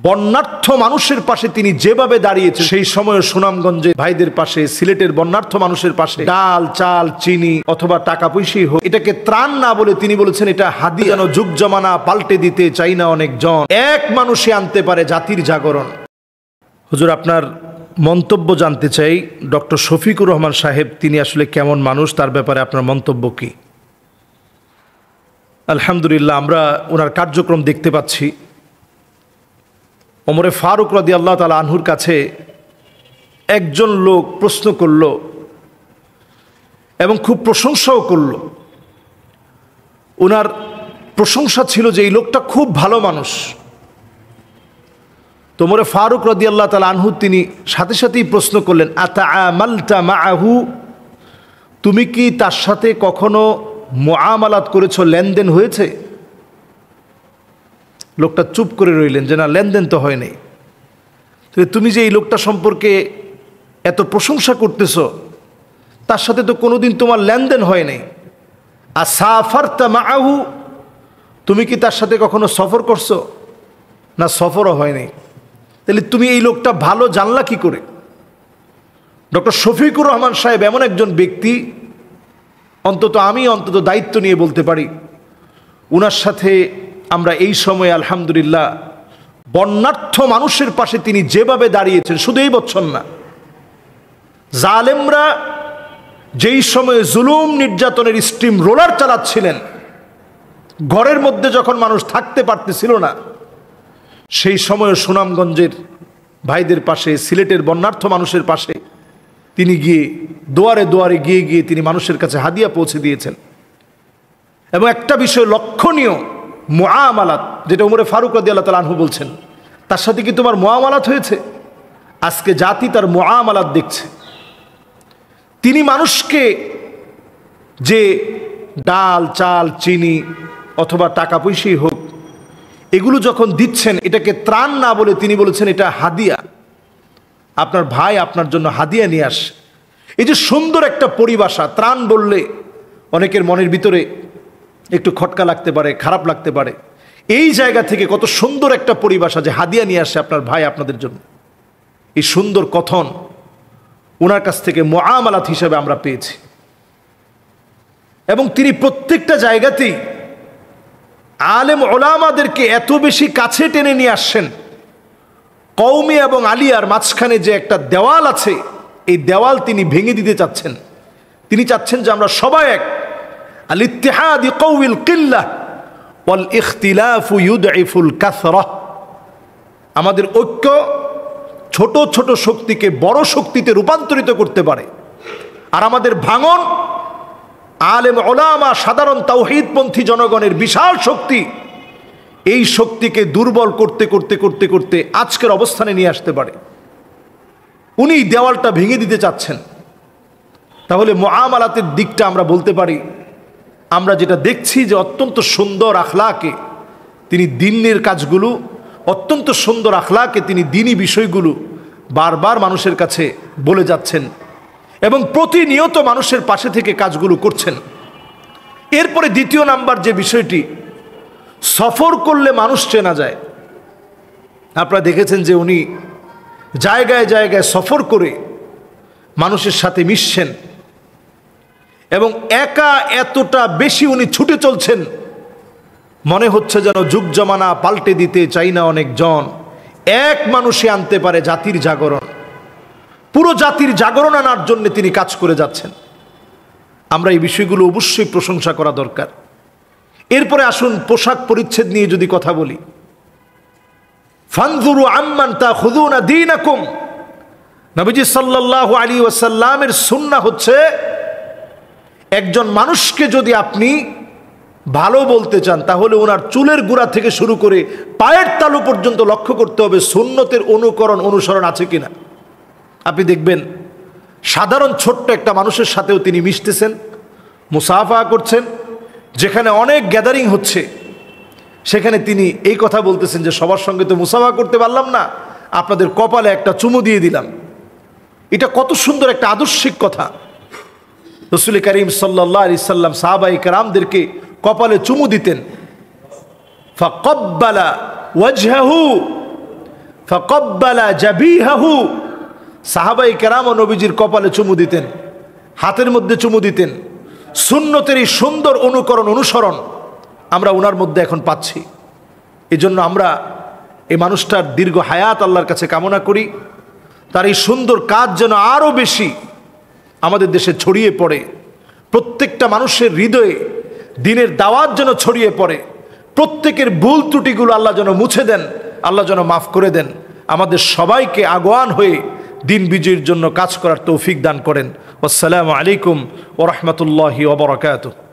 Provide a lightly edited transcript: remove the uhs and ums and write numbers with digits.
বন্যার্থ মানুষের পাশে তিনি যেভাবে দাঁড়িয়েছেন, সেই সময় সুনামগঞ্জে ভাইদের পাশে, সিলেটের বন্যার্থ মানুষের পাশে ডাল, চাল, চিনি অথবা টাকা পয়সাই হোক, এটাকে ত্রাণ না বলে তিনি বলেছেন এটা হাদিয়া। যেন যুগ জমানা পাল্টে দিতে চাই না অনেকজন, এক মানুষে আনতে পারে জাতির জাগরণ। হুজুর, আপনার মন্তব্য জানতে চাই। ডক্টর শফিকুর রহমান সাহেব তিনি আসলে কেমন মানুষ, তার ব্যাপারে আপনার মন্তব্য কি? আলহামদুলিল্লাহ, আমরা ওনার কার্যক্রম দেখতে পাচ্ছি। ওমরে ফারুক রাদিয়াল্লাহু তাআলা আনহুর কাছে একজন লোক প্রশ্ন করল এবং খুব প্রশংসাও করল। ওনার প্রশংসা ছিল যে এই লোকটা খুব ভালো মানুষ। তো ওমরে ফারুক রাদিয়াল্লাহু তাআলা আনহু তিনি সাথে সাথেই প্রশ্ন করলেন, আতাআমালতা মাআহু, তুমি কি তার সাথে কখনো মুআমালাত করেছো, লেনদেন হয়েছে? লোকটা চুপ করে রইলেন যে না, লেনদেন তো হয় নাই। তুমি যে এই লোকটা সম্পর্কে এত প্রশংসা করতেছ, তার সাথে তো কোনোদিন তোমার লেনদেন হয় নাই। আসাফারতা মাআহু, তুমি কি তার সাথে কখনো সফর করছো? না, সফরও হয়নি। তাহলে তুমি এই লোকটা ভালো জানলা কি করে? ডক্টর শফিকুর রহমান সাহেব এমন একজন ব্যক্তি, আমি দায়িত্ব নিয়ে বলতে পারি, উনার সাথে আমরা এই সময় আলহামদুলিল্লাহ বন্যার্থ মানুষের পাশে তিনি যেভাবে দাঁড়িয়েছেন, শুধু এই বছর না, জালেমরা যেই সময়ে জুলুম নির্যাতনের স্টিম রোলার চালাচ্ছিলেন, ঘরের মধ্যে যখন মানুষ থাকতে পারতেছিল না, সেই সময়ে সুনামগঞ্জের ভাইদের পাশে, সিলেটের বন্যার্থ মানুষের পাশে তিনি গিয়ে দুয়ারে দুয়ারে গিয়ে তিনি মানুষের কাছে হাদিয়া পৌঁছে দিয়েছেন। এবং একটা বিষয় লক্ষণীয়, মুআমালাত, যেটা ওমরে ফারুক রাদিয়াল্লাহু তাআলা আনহু বলছেন, তার সাথে কি তোমার মুআমালাত হয়েছে? আজকে জাতি তার মুআমালাত দেখছে। তিনি মানুষকে যে ডাল, চাল, চিনি অথবা টাকা পয়সাই হোক, এগুলো যখন দিচ্ছেন, এটাকে ত্রাণ না বলে তিনি বলেছেন এটা হাদিয়া। আপনার ভাই আপনার জন্য হাদিয়া নিয়ে আসে। এই যে সুন্দর একটা পরিভাষা, ত্রাণ বললে অনেকের মনের ভিতরে একটু খটকা লাগতে পারে, খারাপ লাগতে পারে। এই জায়গা থেকে কত সুন্দর একটা পরিভাষা যে হাদিয়া নিয়ে আসে আপনার ভাই আপনাদের জন্য, এই সুন্দর কথন ওনার কাছ থেকে মুআমালাত হিসাবে আমরা পেয়েছি। এবং তিনি প্রত্যেকটা জায়গাতেই আলেম ওলামাদেরকে এত বেশি কাছে টেনে নিয়ে আসছেন, কওমি এবং আলিয়ার মাঝখানে যে একটা দেওয়াল আছে, এই দেওয়াল তিনি ভেঙে দিতে চাচ্ছেন। তিনি চাচ্ছেন যে আমরা সবাই এক। আল ইত্তিহাদ ইয়াকউল কিল্লাহ ওয়াল ইখতিলাফু ইউদঈফুল কাসরাহ। আমাদের ঐক্য ছোট ছোট শক্তিকে বড় শক্তিতে রূপান্তরিত করতে পারে, আর আমাদের ভাঙন আলেম ওলামা, সাধারণ তাওহীদপন্থী জনগণের বিশাল শক্তি, এই শক্তিকে দুর্বল করতে করতে করতে করতে আজকের অবস্থানে নিয়ে আসতে পারে। উনি দেওয়ালটা ভেঙে দিতে চাচ্ছেন। তাহলে মুআমালাতের দিকটা আমরা বলতে পারি, আমরা যেটা দেখছি যে অত্যন্ত সুন্দর আখলাকে তিনি দ্বীনের কাজগুলো, অত্যন্ত সুন্দর আখলাকে তিনি দ্বীনি বিষয়গুলো বারবার মানুষের কাছে বলে যাচ্ছেন এবং প্রতিনিয়ত মানুষের পাশে থেকে কাজগুলো করছেন। এরপরে দ্বিতীয় নাম্বার যে বিষয়টি, সফর করলে মানুষ চেনা যায়। আপনারা দেখেছেন যে উনি জায়গায় জায়গায় সফর করে মানুষের সাথে মিশছেন এবং একা এতটা বেশি উনি ছুটে চলছেন, মনে হচ্ছে যেন যুগ জমানা পাল্টে দিতে চাই না অনেকজন, এক মানুষে আনতে পারে জাতির জাগরণ। পুরো জাতির জাগরণ আনার জন্য তিনি কাজ করে যাচ্ছেন। আমরা এই বিষয়গুলো অবশ্যই প্রশংসা করা দরকার। এরপরে আসুন পোশাক পরিচ্ছদ নিয়ে যদি কথা বলি। ফানজুরু আম্মান তাখুযুনা দীনাকুম, নবীজি সাল্লাল্লাহু আলাইহি ওয়াসাল্লামের সুন্নাহ হচ্ছে, একজন মানুষকে যদি আপনি ভালো বলতে চান, তাহলে ওনার চুলের গোড়া থেকে শুরু করে পায়ের তালু পর্যন্ত লক্ষ্য করতে হবে সুন্নতের অনুসরণ আছে কিনা। আপনি দেখবেন সাধারণ ছোট্ট একটা মানুষের সাথেও তিনি মিশতেছেন, মুসাফা করছেন। যেখানে অনেক গ্যাদারিং হচ্ছে, সেখানে তিনি এই কথা বলতেছেন যে সবার সঙ্গে তো মুসাফা করতে পারলাম না, আপনাদের কপালে একটা চুমু দিয়ে দিলাম। এটা কত সুন্দর একটা আদর্শিক কথা। রাসূল করিম সাল্লাল্লাহু আলাইহি সাল্লাম সাহাবায়ে কেরামদেরকে কপালে চুমু দিতেন। ফাকাব্বালা ওয়াজহাহু, ফাকাব্বালা জাবিহাহু, সাহাবায়ে কেরাম ও নবীজির কপালে চুমু দিতেন, হাতের মধ্যে চুমু দিতেন। সুন্নতের এই সুন্দর অনুকরণ অনুসরণ আমরা ওনার মধ্যে এখন পাচ্ছি। এজন্য আমরা এই মানুষটার দীর্ঘ হায়াত আল্লাহর কাছে কামনা করি। তার এই সুন্দর কাজ যেন আরও বেশি আমাদের দেশে ছড়িয়ে পড়ে, প্রত্যেকটা মানুষের হৃদয়ে দ্বীনের দাওয়াত যেন ছড়িয়ে পড়ে, প্রত্যেকের ভুল ত্রুটিগুলো আল্লাহ যেন মুছে দেন, আল্লাহ যেন মাফ করে দেন। আমাদের সবাইকে আগুয়ান হয়ে দিন বিজয়ের জন্য কাজ করার তৌফিক দান করেন। আসসালামু আলাইকুম ওয়া রাহমাতুল্লাহি ওয়া বারাকাতুহু।